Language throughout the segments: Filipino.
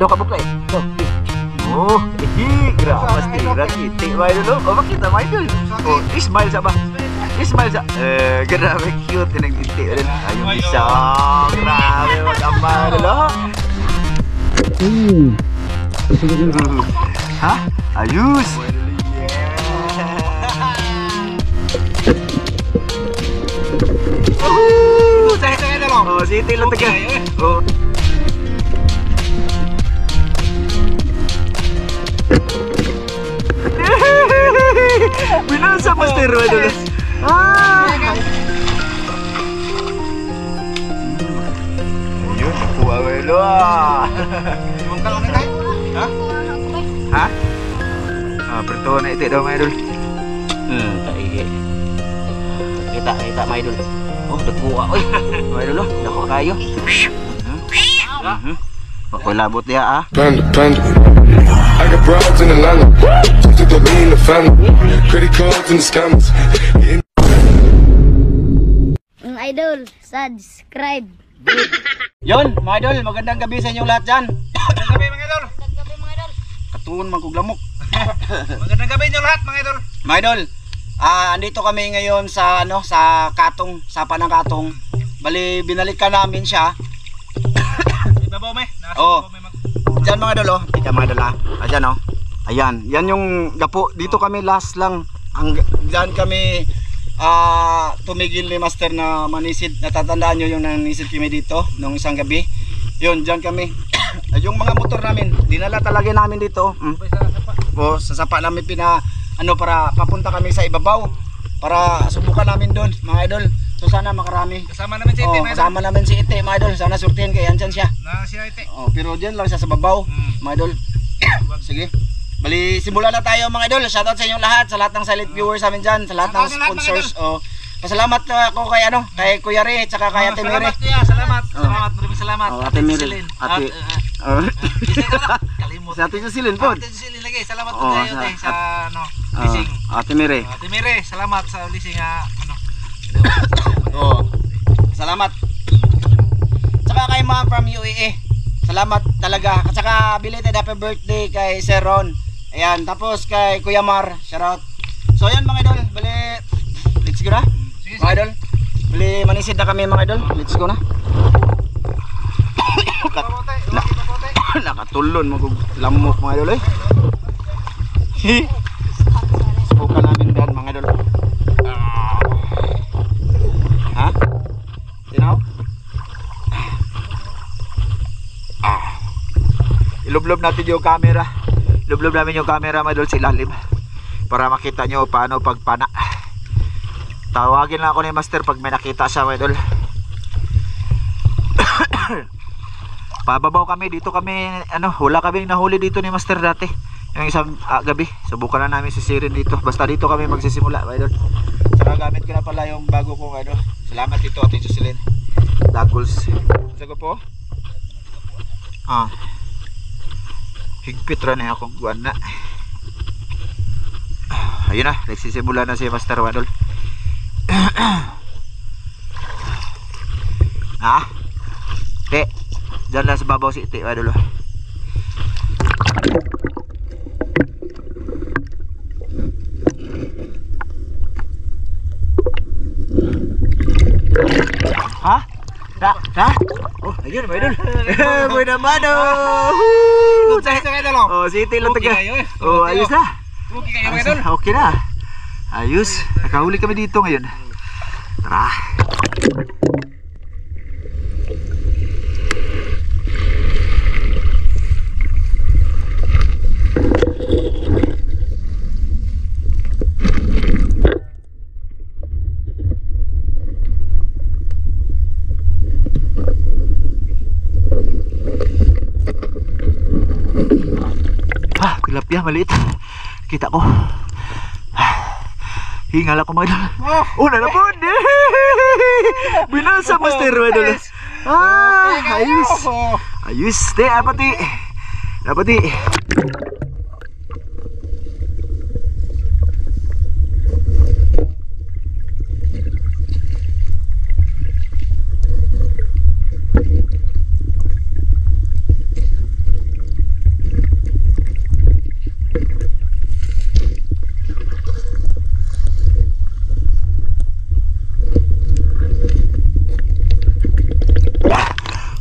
Daw ka buka eh. Daw. Oh, grabe tira kita mga idol. Oh, makita mga idol. Oh, smile sa ba? Smile sa. Grabe cute ng titi rin. Ayun isa. Grabe mga idol. Ha? Ayos. Saya na lang. Oh, siti lang taga. Oh. Binasa master idol. Yun, nakuha mo yun. Mungkal ka na tayo? Ha? Ha? Pertuwa na ito daw mga idol. Taihi. Kita mga idol. Oh, nagkuha. Uy, mga idol, nako kayo. Ako labot niya ah. Panda. I got broads in Atlanta. Just to be in the family. Credit cards and the scammers. Mga idol, subscribe. Yon, mga idol, magandang gabi sa inyong lahat dyan. Magandang gabi mga idol. Katuon man kong lamok. Magandang gabi niyo lahat mga idol. Mga idol, andito kami ngayon sa sa Katong, sa Panang Katong. Bali, binalikan namin siya. Ibabaw may. Oh. Diyan mga idol, oh. Tika mga idol, Ayan, oh. Ayan, yan yung gapo. Dito kami last lang. Diyan kami tumigil ni Master na manisid. Natatandaan nyo yung nanisid kami dito nung isang gabi. Yun, diyan kami. Yung mga motor namin, dinala talaga namin dito. Oh, sa sapa namin para papunta kami sa ibabaw. Para subukan namin doon, mga idol. So sana makarami. Kasama namin si Ite, kasama namin si Ite, mga idol. Sana surtihin kay andyan siya. Na si Ite. Oh, pero diyan lang siya sa babaw, mga idol. Sige. Bali, simulan na tayo mga idol. Shoutout sa inyong lahat, sa lahat ng silent viewers namin diyan, sa lahat ng sponsors. Oh, pasalamat ako kay Kuya Re, at saka kay Ate Mire. Salamat. Maraming salamat. Oh, Ate Mire. Ate. Kalimut. Sa Ate Jocelyn po. Ate Jocelyn lagi. Salamat po tayo sa leasing. Ate Mire. Ate Mire, salamat sa leasing Oh. Salamat. Saka kay Ma'am from UAE. Salamat talaga. At saka belated happy birthday kay Sir Ron. Ayan, tapos kay Kuya Mar, shout out. So ayan mga idol, bali let's go na. Mga idol. Bali manisid na kami mga idol. Let's go na. Nakatulon lamok mga idol eh. Subukan namin dan mga idol. Ha? Tinaw? Ilublob natin yung camera. Ilublob namin yung camera mga idol sa ilalim para makita nyo paano pagpana. Tawagin lang ako ni Master pag may nakita siya mga idol. Pababaw kami dito kami wala kaming nahuli dito ni Master dati yung isang gabi. Subukan na namin sisirin dito. Basta dito kami magsisimula mga idol. Saka gamit ko na pala yung bago kong salamat dito Ate Jocelyn Daggles. Sago po higpit rin akong guwan na. Ayun na, nagsisimula na si Master Wadol. Te, dyan lang sa babaw si Te Wadol. Ha? Oh, ayun, Wadol. Boy naman, Saya na lang. Oh, si Ite lang taga. Oh, ayos na. Okay kayo mga idol. Okay na. Ayos. Nakahuli kami dito ngayon. Tara. Tilapia maliit. Kita ko. Hingal ako mga idol. Oh, nanapon. Binasa Master idol. Ayos. Ayos. Te, apati. Apati.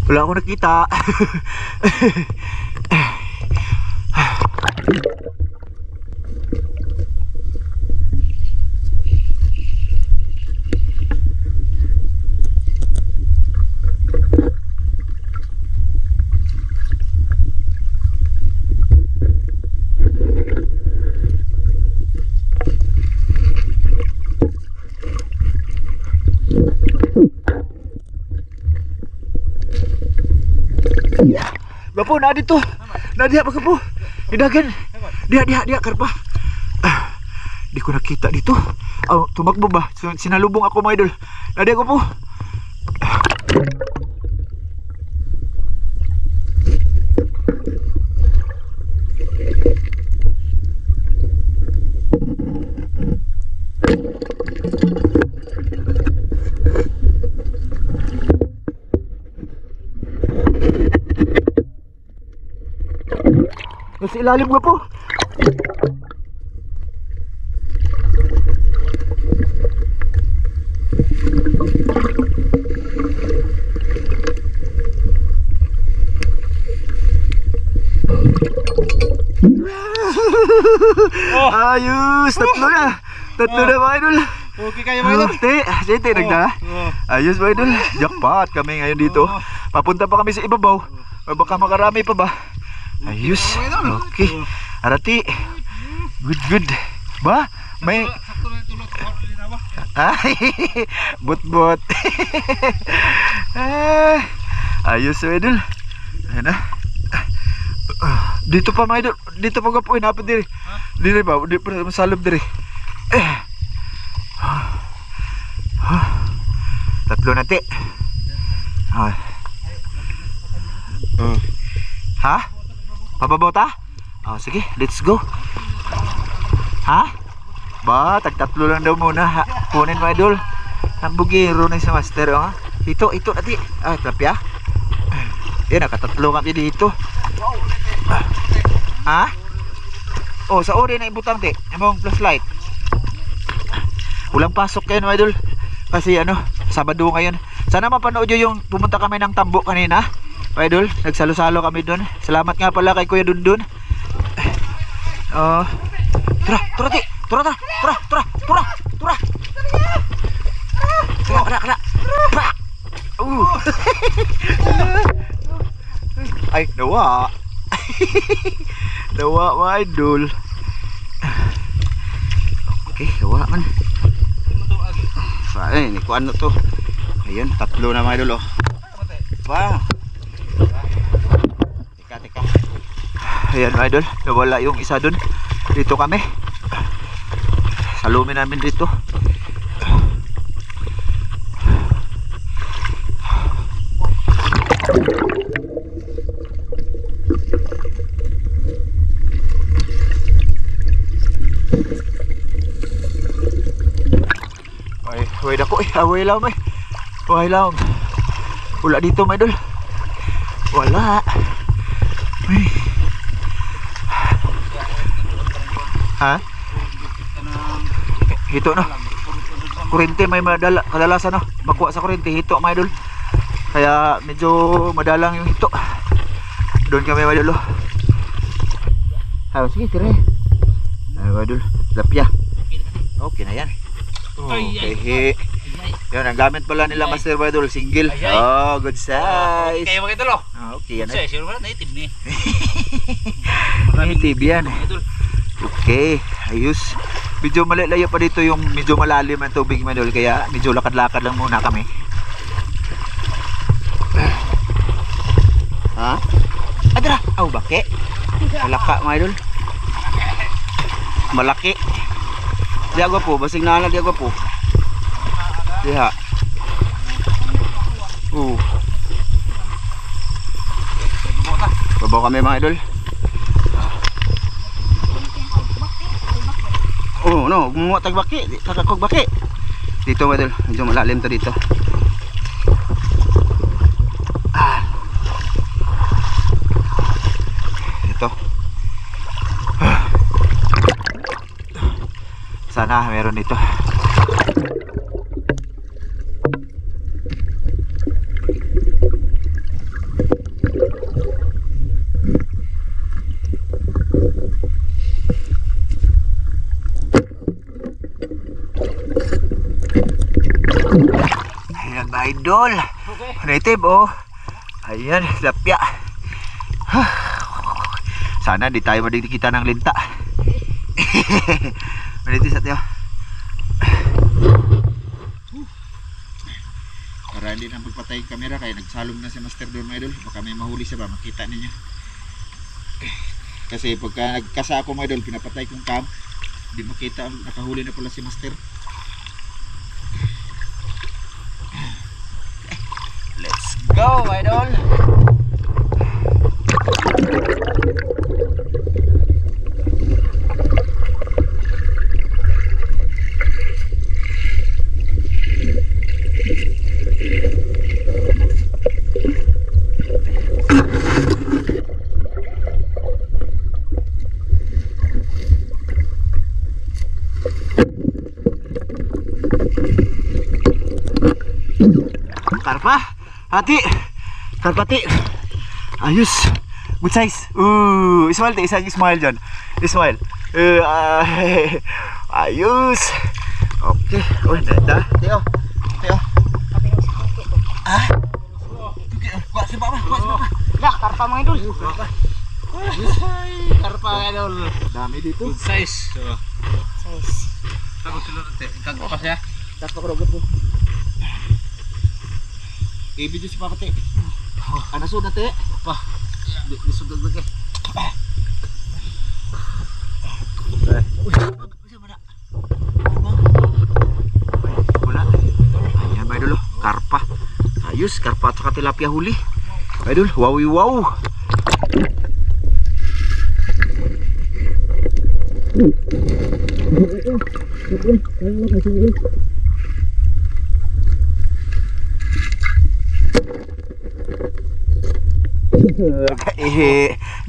Wala akong nakita. Gapo na dito. Na diha pa gapo. Idagan. Diha karpa. Di ko nakita dito. Oh, tumakbo ba? Sinalubong ako mga idol. Na diha gapo. Nasa ilalim nga po. Ayos, tatlo na. Tatlo na mga idol. Okay kayo mga idol. Siyete, nagda. Ayos mga idol. Jackpot kami ngayon dito. Papunta pa kami sa ibabaw. Baka makarami pa ba? Ayos. Okay. Arati. Good. Ba? May ay, bot. Ayos mga idol. Ayan na. Dito pa mga idol. Dito pa gapuin. Dapat diri. Diri ba? Dito pa masalab diri. Tatlo na ti. Ha? Pababaw ta? Oh, sige, let's go. Ha? Ba, tagtatlo lang daw muna. Ha? Kunin mga idol. Nambugiro na sa master. Oh. Ito nati. Tapya. Yan, nakatatlo kami dito. Ha? Oh, sa ori na ibutang ti. Yung flashlight. Walang pasok kayo mga idol. Kasi Sabado ngayon. Sana mapanood nyo yung pumunta kami ng Tambo kanina. Idol, nagsalo-salo kami doon. Salamat nga pala kay Kuya Dundun. Tara. Ay, nawa. Nawa mga idol. Okay, nawa man. Ay, ni kuan to. Ayun, tatlo na mga idol oh. Wow. Teka. Ayan mga idol, nawala yung isa dun. Dito kami. Salumin namin dito. Ay, huwag ako eh. Huwag lang eh. Huwag lang. Wala dito mga idol. Wala. Uy. Ha? Hito no. Kurente may kadalasan no. Makuha sa kurente hito mga idol. Kaya medyo madalang yung hito. Doon kami mga idol. Sige, tira. Ay mga idol, lapya. Okay na yan. Okay. Yan, ang gamit pala nila Master Idol, single. Oh, good size. Kayo mga idol. Okay, yan. Sure ba native ni? Native yan. Okay, ayos. Medyo malayo pa dito yung medyo malalim ang tubig mga idol, kaya medyo lakad-lakad lang muna kami. Ha? Adra, baki. Malaka mga idol. Malaki. Di agwa po, basing nana di agwa po. Diha. Babaw kami mga idol. No, gumawa tag baki, tagakog baki. Dito mga idol, medyo malalim to dito. Ito. Sana meron dito. idol. Native oh. Ayan, lapya. Sana di tayo madikita ng linta. Manitis at yun. Para hindi na magpatay yung camera kaya nagsalong na si Master doon mga idol. Baka may mahuli siya ba, makita ninyo. Kasi pagka nagkasa ako mga idol, pinapatay kong cam, hindi makita, nakahuli na pala si Master. Let's go idol. Karpa, hati, karpati, ayos, good size. Ismail, isang Ismail dyan, Ismail. Ayos. Okay, dah, Teo, ah, kuat sebab apa? Dah, karpa mga idol. Karpa idol, dami dito. Good size. So, Size. takot sila natin. Kagpas ya. Tas pakurog po. Ibig si Papa Te. Ano sud na Te? Pa. Di sudod ba ke? Wala. Ayan ba idol, karpa. Ayos, karpa at saka tilapia huli. Idol, wow.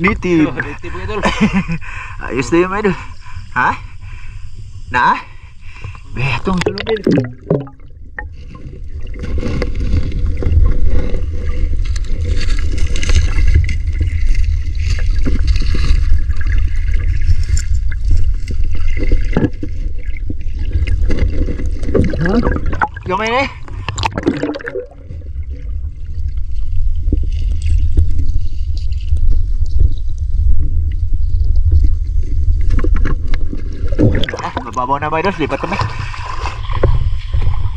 Nitib. Native idol. Ayos na yun idol. Ha? Na? Betong tulungan. Ha? Gamay na eh. Mababaw na mga idol, lipat kami.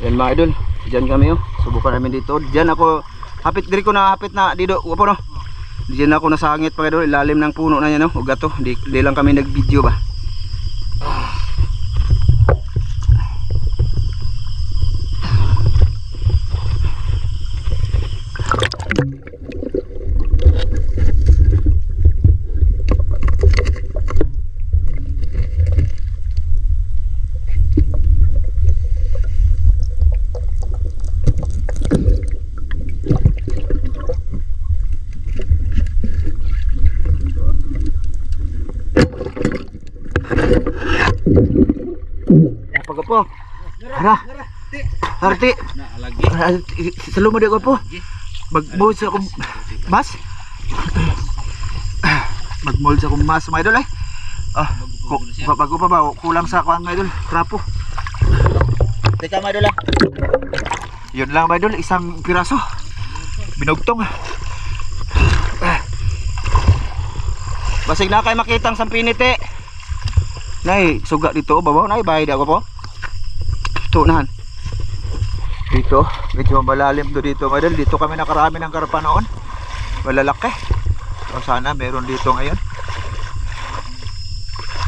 Yan mga idol, dyan kami oh. Subukan namin dito. Dyan ako, hapit diri ko na hapit na dito. Wapo no. Dyan ako nasangit mga idol, ilalim ng puno na yan no. Ugat to, di lang kami nag video ba. Pagapo. Hara. Harti. Salo mo di ko po. Magmold sa akong mas. Magmold sa akong mas mga idol eh. Bago pa ba? Kulang sa akong mga idol. Krapo. Teka mga idol ah. Yun lang mga idol. Isang piraso. Binugtong. Basig na kayo makita ang sampinite. Nay, suga dito. Babaw na. Bayad ako po. Ito nahan. Dito. Medyo malalim to dito. Madal, dito kami nakarami ng karpa noon. Malalaki. So, sana meron dito ngayon.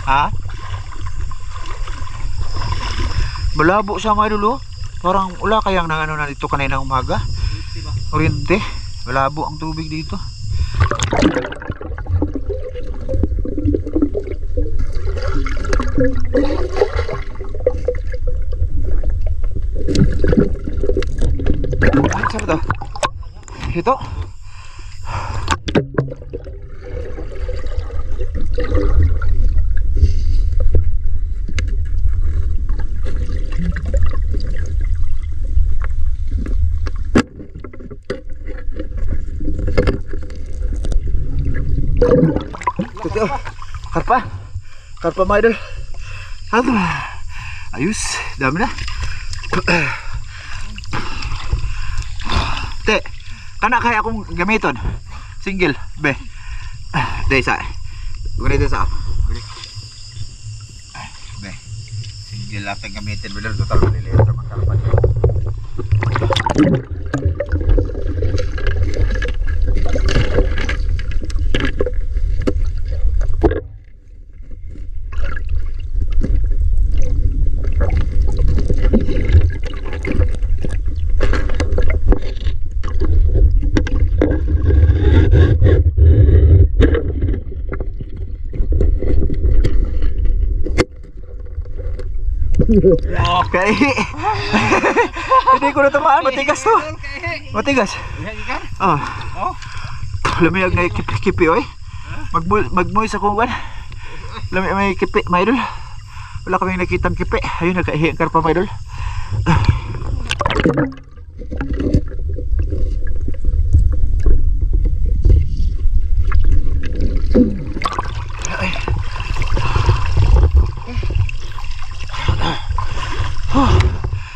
Ha? Malabo siya mga idol. Parang wala kayang nang ano na dito kanina umaga. Oriente. Malabo ang tubig dito. Saan to? Ito? Ito. Karpa. Karpa mga idol. Ayos. Dami na. Te, kana kaya akong gamiton. Single, be. Te sa. Gunito sa. Be. Single atong gamitin bener total maliliit ra magkarapan. Okay. Hindi ko na tamaan, matigas to. Matigas. Oh. Lamig na kipi oy. Magmoy sa kuwan. Lamig may kipi, my idol. Wala kaming nakitang kipi. Ayun nagkaihi karpa, my idol.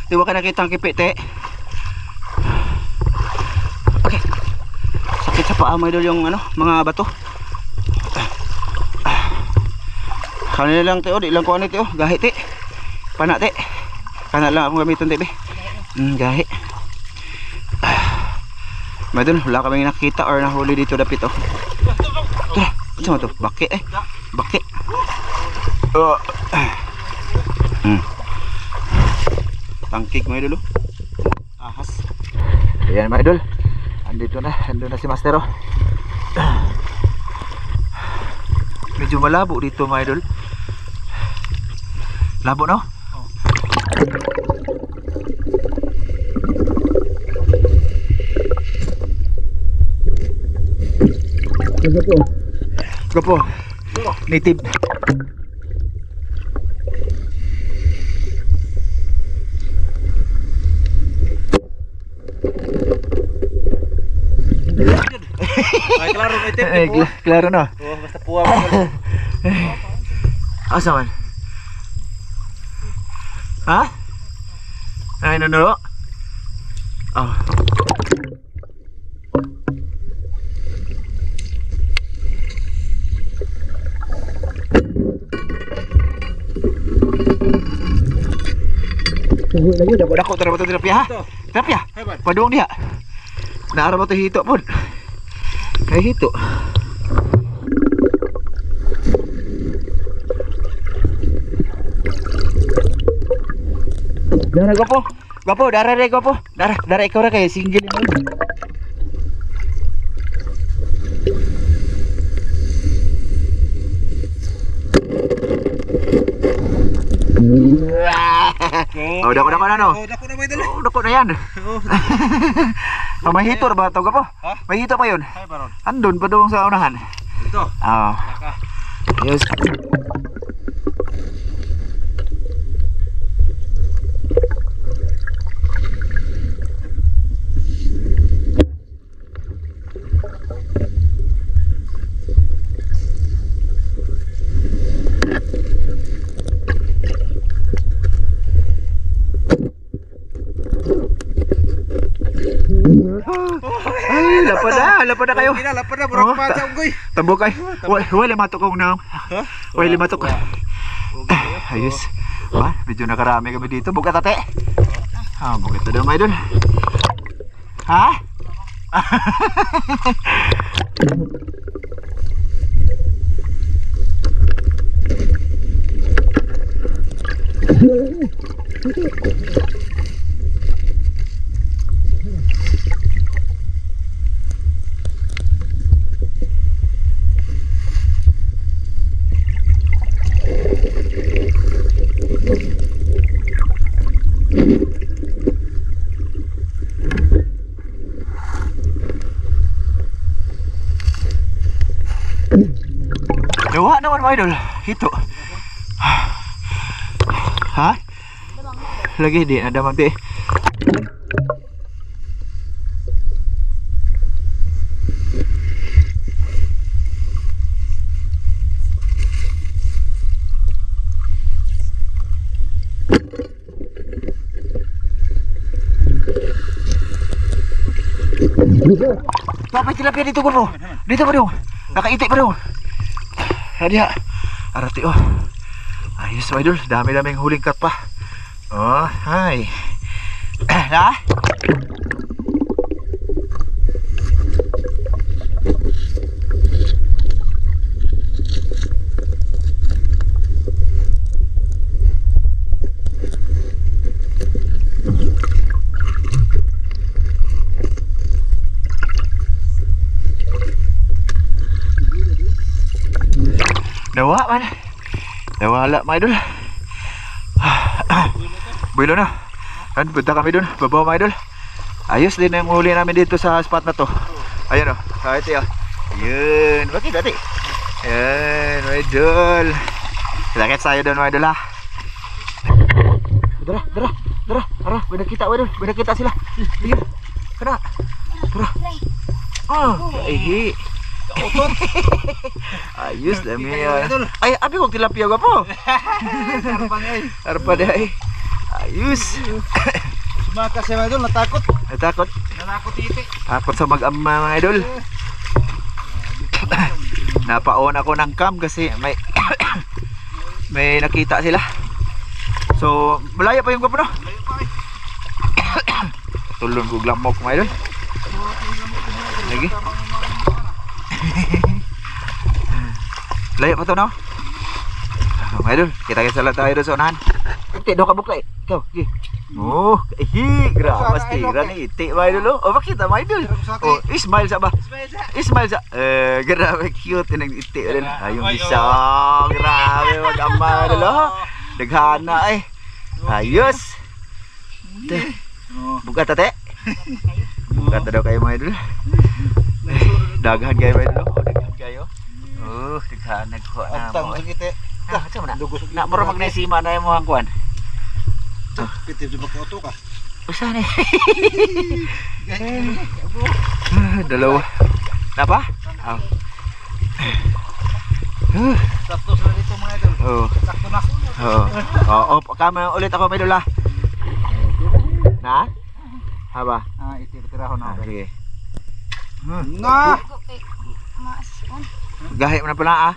Di ba ka nakita ang kipi, te? Okay. Sakit sa paa, mga idol, yung ano, mga bato. Kanina lang, te, di lang ko ano, te, gahi, te. Pana, te. Kana lang akong gamitin, te, be. Gahi. Mga idol, wala kaming nakita or nahuli dito dapit, oh. Tara, ano mo to? Baki, eh. Baki. Tangkik, mga idol, ahas. Ayan, mga idol, andito na si Master, oh. Medyo malabo dito, mga idol. Labo, no? Gapo native. Ay, klaro na ito. Klaro na. Oh, basta puwa mo. Asa man? Ha? Ay, nanuro? Oh. Lagi dako tara bato terapia ha. Terapia. Padung dia. Naara bato hito pun. Kayak hito. Darah gopo, darah re gopo. Darah ikaw ra kay single mo. Oh, dako na no. Oh, dako na may dali. Oh, dako na yan. May hito ba ito gapo? May hito pa yun. Ay, baron. Andun pa doon sa unahan. Ito. Oh. Yes. Ay, lapad na kayo. Lapad na, bro. Pacha unggoy. Tambok ay. Wala matok kong na. Wala matok. Ayos. Medyo nakarami kami dito. Buka tate. Buka ito daw, may idol. Ha? Dawa naman, mga idol. Hito. Ha? Lagi di ada magdi. Papay tilapia dito bro. Dito bro. Nakaitik bro. Hadiah. Arati oh. Ayos mga idol. Dami-daming huling cut pa. Oh, hi. Na? Dawa man. Nawala mga idol. Builo na. Kan punta kami dun. Babaw mga idol. Ayos din ang huli namin dito sa spot na to. Ayan o. Kahit yun. Yun. Bakit dati? Ayan mga idol. Sakit sayo dun mga idol ha. Dara. Ara. Benda kita mga idol. Benda kita sila. Lihat. Kena. Dara. Ihi. Ayos dami yan. Ay, abi kong tilapia gwapo. Harpa deh. Ayos. Sumakas siya mga idol, natakot. Natakot. Natakot iti. Takot sa mag-ama mga idol. Napaon ako ng cam kasi may may nakita sila. So, malaya pa yung gwapo no? Tulong ko glamok mga idol. Lagi. Layo pa to no? Mga idol, kita-kita lang tayo doon sa unahan. Iti, doon ka buklay. Ikaw, okay. Oh, grabe tira ni iti mga idol. Oh, makita mga idol. Oh, ismail sa ba? Ismail sa. Grabe cute yung iti rin. Ayong isa. Grabe mag-ama idol. Daghana eh. Ayos. Bukat tate. Bukat daw kayo mga idol. Daghan kayo mga idol. Daghan kayo. Daghan nagkuha na mo. Macam mana? Nak moro magnesima na mo ang kuan. Pitip di makoto ka. Usa ni. Dalawa. Napa? Sakto sila dito mga idol. Oh. Sakto na. Oh, kama ulit ako may dula. Na? Haba. Iti tirahon na. Sige. Na. Mas. Gahi mo na pala ah.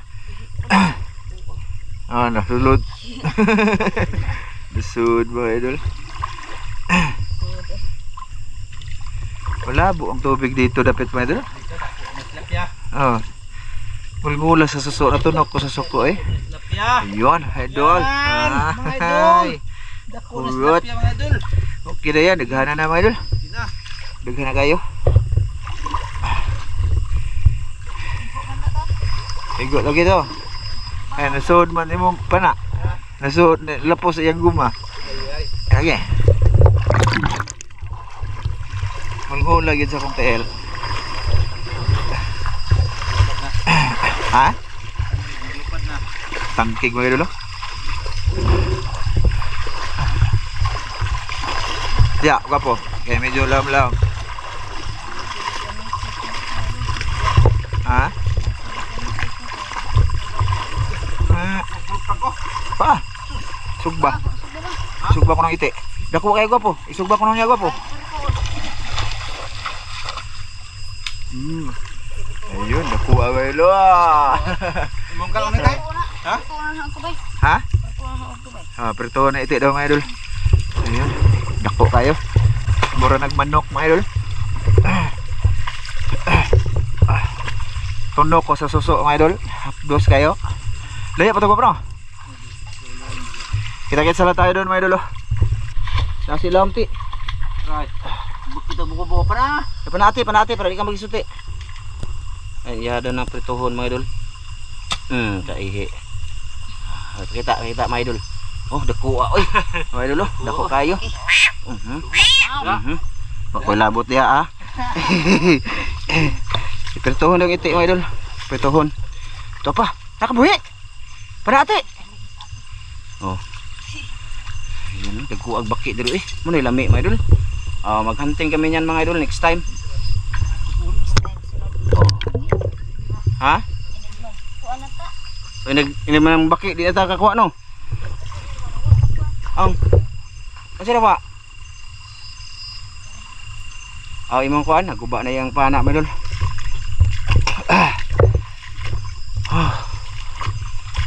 Nasulod. Lusod mga idol. Malabo ang tubig dito dapat mga idol. Oh. Mulmula sa suso na tunok ko sa suko eh. Ayun, idol. Hi. Kurot. Okay na yan, daghana na mga idol. Daghana kayo. Igot lagi to. Ay, nasud man imong pana. Nasud lapos iyang guma. Lagi. Mulhol lagi sa kong TL. Ha? Tangkig mo dulu. Ya, guapo. Kaya medyo lam-lam. Ha? Pa. Sugba. Sugba ko ng iti. Dako kayo gwapo. Isugba ko niya gwapo. Ayun, dako away lo. Imong kalon na kay? Ha? Ha? Perto na iti daw mga idol. Ayun, dako kayo. Mura nagmanok mga idol. Tunok ko sa suso mga idol. Hapdos kayo. Laya pa to bro. Kita-kita sala tayo doon mga idol. Nasi lamti. Right. Kita buko-buko pa na. Panati para di ka magisuti. Ay, yada na prituhon mga idol. Kaihi. Kita mga idol. Oh, dako oy. Mga idol, dako kayo. Pakoy labot dia ah. Prituhon dong iti mga idol. Prituhon. Ito pa. Nakabuhi. Panati. Oh. Ayan, dagkuag baki dito eh. Muna lami mga idol. Maghunting kami niyan mga idol next time. Ha? Ini man baki di ata kakuha no. Ang. Kasi na ba? imong kuan, naguba na yung pana mga idol.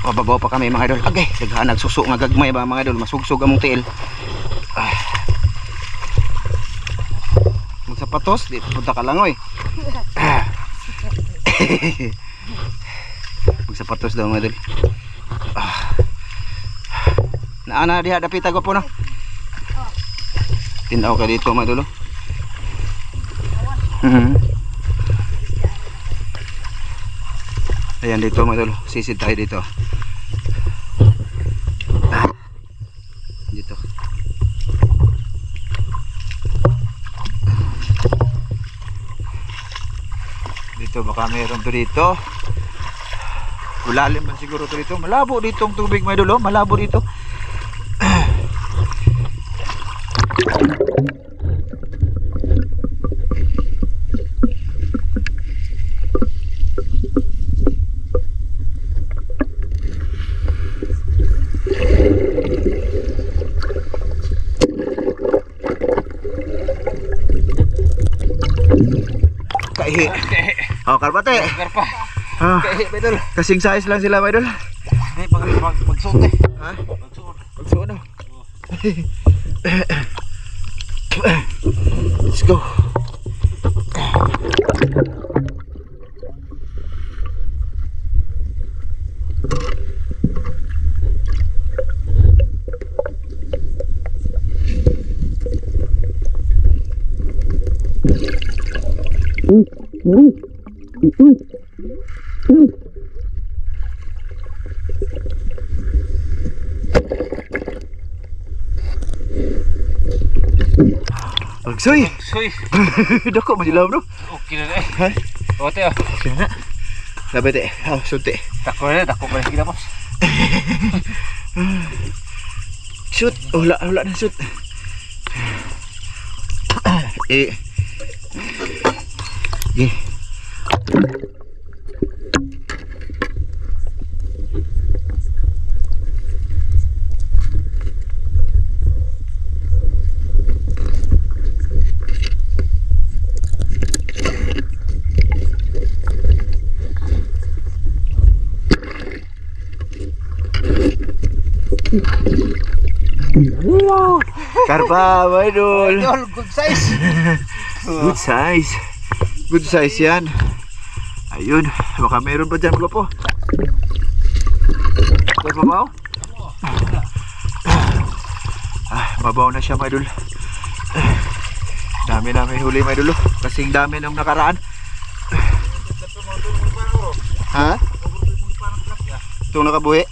Pababaw pa kami mga idol. Agay, daghan nagsuso nga gagmay ba mga idol, masugsog among tiil. Magsapatos, di punta ka lang oy. Magsapatos daw mga idol. Naana diha dapita ko po na. Tinaw ka dito mga idol. Ayan dito mga idol, sisid tayo dito. Dito. Dito baka mayroon to dito. Ulalim man siguro to dito. Malabo dito ang tubig mga idol, malabo dito. Kaihi. Oh, karbate. Karpa. Ah, Kaya idol. kasing size lang sila, idol. Ay magsuot eh. Ha? Magsuot. Pagsuot na. Let's go. Agsoy. Soy. Dako man sila bro. Okay na eh. Ha? Ote ah. Kena. Sabi te. Oh, sunti. Tako pa kita boss. Shoot. Wala na shoot. Eh. Ge. Karpa, idol. Idol, good size. Good size. Good size yan. Ayun. Baka meron pa dyan mga po. Ito mabaw? Mabaw na siya mga idol. Dami namin huli mga idol. Kasing dami nung nakaraan. Ha? Itong nakabuhi?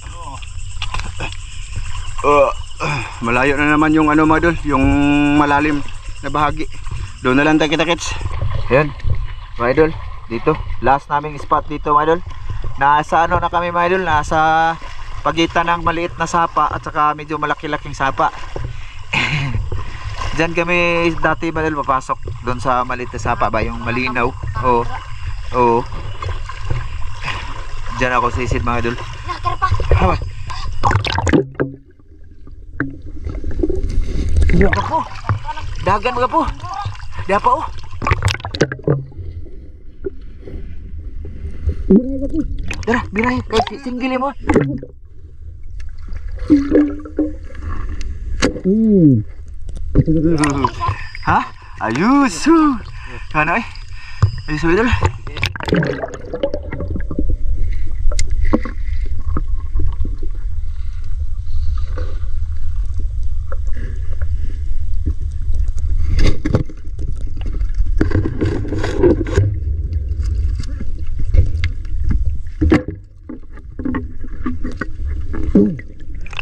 Malayo na naman yung ano mga idol, yung malalim na bahagi. Doon na lang tayo kita-kits. Ayan mga idol, dito last naming spot dito mga idol. Nasa ano na kami mga idol, nasa pagitan ng maliit na sapa at saka medyo malaki-laking sapa. Diyan kami dati mga idol papasok doon sa maliit na sapa ba, yung malinaw. Oo. Oo. Diyan ako sisid mga idol. Nah, karpa. Hawa. Mga po. Dagan mga po. Di apa oh. Dara, biray kay singgili mo. Ha? Ayus. Ano eh? Ayus idol.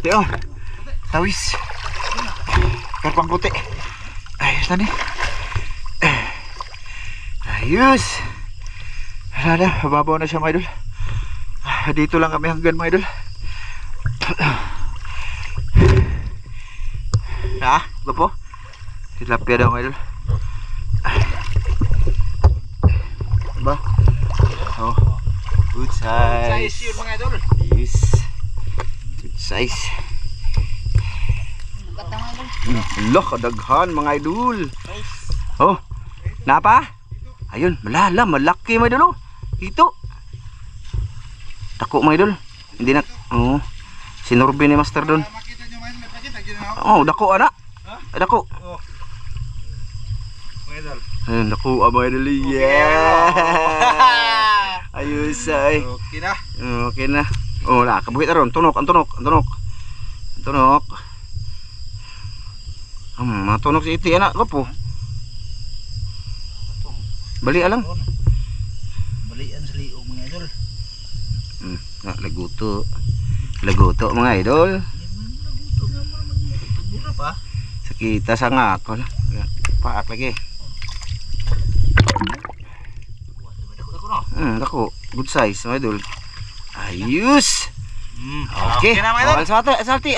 Yo, tawis. Karpang puti. Ayos na ni. Ayos. Wala na, mababaw na siya mga idol. Dito lang kami hanggang mga idol. Ha? Gapo? Tilapia daw mga idol. Ba? Oh, good size. Size yun mga idol. Yes. Good size. Katang idol. Loh, kadaghan mga idol. Oh, Napa? Ayun, malaki mga idol. Ito. Dako mga idol. Hindi na, oh. Sinurbi ni Master doon. Makita nyo mga idol, pakita ginawa. Oh, dako ana. Dako. Oh. Mga idol. Ayun, dako mga idol. Yeah. Ayos ay. Okay na. Okay na. Oh, la, kabuhit na ron. Tunok. Matunok si iti anak ko po. Bali alang. Balian sa liog mga idol. Laguto mga idol. Mura pa. Sakita sa nga ako. Paak lagi. Dako. Good size mga idol. Ayos. Okay. Okay na mga idol. Alsati.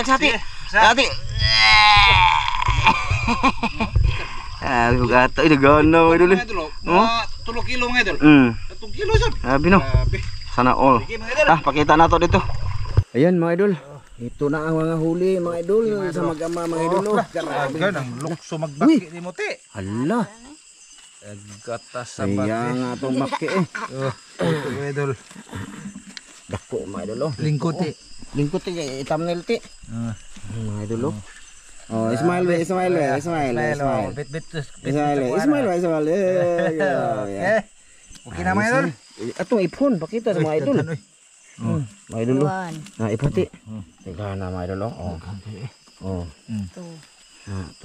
Gato ay dagana mga idol. Mga idol, mga 3 kilo mga idol. 3 kilo sir. Sabi no. Grabe. Sana all. Sige mga idol. Pakita nato dito. Ayan mga idol. Ito na ang mga huli mga idol sa mag-ama mga idol. Grabe. Ganang lukso magbaki ni mo te. Hala. Gatas sa Kaya nga itong baki eh. Mga idol. Dako mga idol. Lingkot te. Lingkot eh. Thumbnail ti. Mga idol. Oh, smile. Smile. Okay na mga idol. Atong ipon, pakita sa mga idol. Mga idol. One, Ipati. Teka na mga idol. Oh.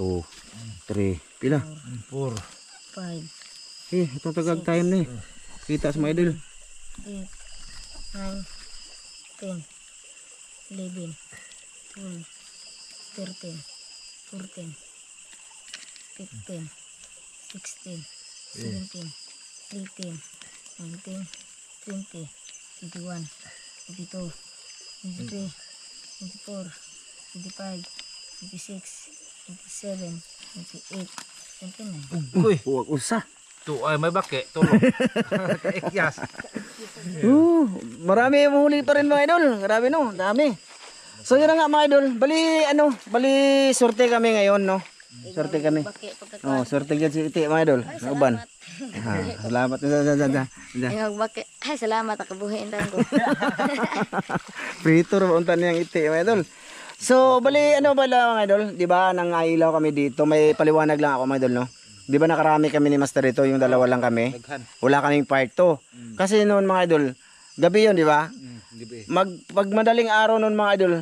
2, 3. Pila? 5, Itong tagag time ni. Kita sa mga idol. 8, 9, 10, 11, 12, 13, 14, 15, 16, 17, 18, 19, 20, 21, 22, 23, 24, 25, 26, 27, 28, 29. Uy, Huwag usa. tu ay may baki, tulog. Ikyas. Marami yung huli pa rin mga idol. Grabe no, dami. So yun na nga mga idol. Bali sorte kami ngayon no. Sorte kami. Bakit pagkakaroon? Sorte gan si Iti mga idol. Nauban. Salamat. Bakit? Ay, salamat. Nakabuhayin lang ko. Prito ro unta niyang Iti mga idol. So bali mga idol, 'di ba nang ailaw kami dito. May paliwanag lang ako mga idol no. 'Di ba nakarami kami ni Master dito, yung dalawa lang kami. Wala kaming part 2. Kasi noon mga idol, gabi 'yon, 'di ba? Pag madaling araw noon mga idol,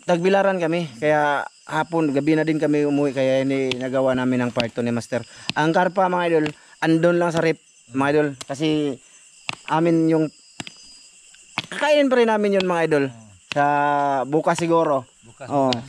tagbilaran kami. Kaya hapon, gabi na din kami umuwi kaya hindi nagawa namin ang part 2 ni Master. Ang karpa mga idol, andon lang sa rep mga idol kasi amin yung kakainin pa rin namin yun mga idol. Sa bukas siguro.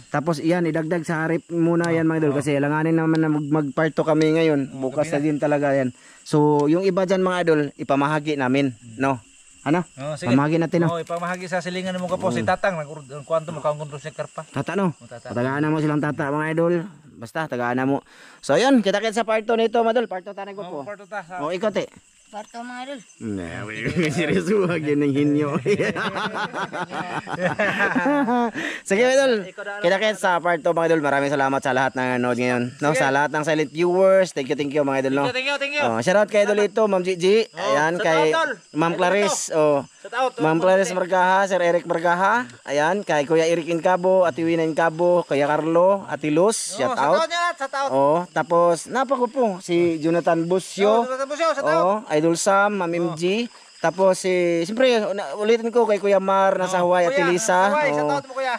Tapos iyan idagdag sa rep muna yan mga idol kasi langanin naman na mag-part 2 kami ngayon. Bukas na din talaga yan. So yung iba dyan mga idol, ipamahagi namin, no? Ano? Pamahagi natin no? Ipamahagi sa silingan mo kapo si Tatang nagkuanto mo kaong kontrol sa karpa. Tata no? Tagaan na mo silang tata mga idol. Basta tagaan na mo. So yun, kita-kits sa part 2 nito mga idol. Part 2 tanay ko po. O ikot eh. Parto mga idol. Seryoso wag yun ng hinyo. Sige idol, kita-kits sa part 2 mga idol. Maraming salamat sa lahat ng nanood ngayon, no? Sa lahat ng silent viewers. Thank you mga idol, no? Thank you. Shoutout kay idol ito, Ma'am Gigi. Ayan kay Ma'am Clarice. Ma'am Clarice Margaha, Sir Eric Margaha. Ayan kay Kuya Eric Incabo, Ate Wina Incabo, Kuya Carlo, Ate Luz. Shoutout. Tapos napako po si Jonathan Busio. Idol Sam, Ma'am MG. Tapos siyempre ulitin ko kay Kuya Mar nasa Hawaii, Ate Lisa,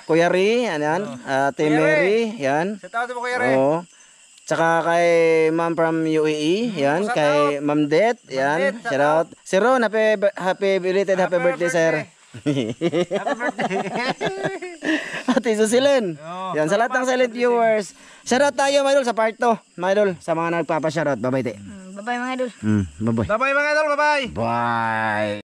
Kuya Ri, ayan, Ate Mary, yan. Tsaka kay Ma'am from UAE, yan, kay Ma'am Det, yan. Shout out. Si Ron, happy belated happy birthday sir. Happy birthday. Ate Susilin. Yan sa lahat ng silent viewers. Shout out tayo mga idol sa part 2. Mga idol sa mga nagpapa-shoutout. Bye-bye te. Bye-bye mga idol. Bye-bye. Bye-bye mga idol, bye-bye. Bye.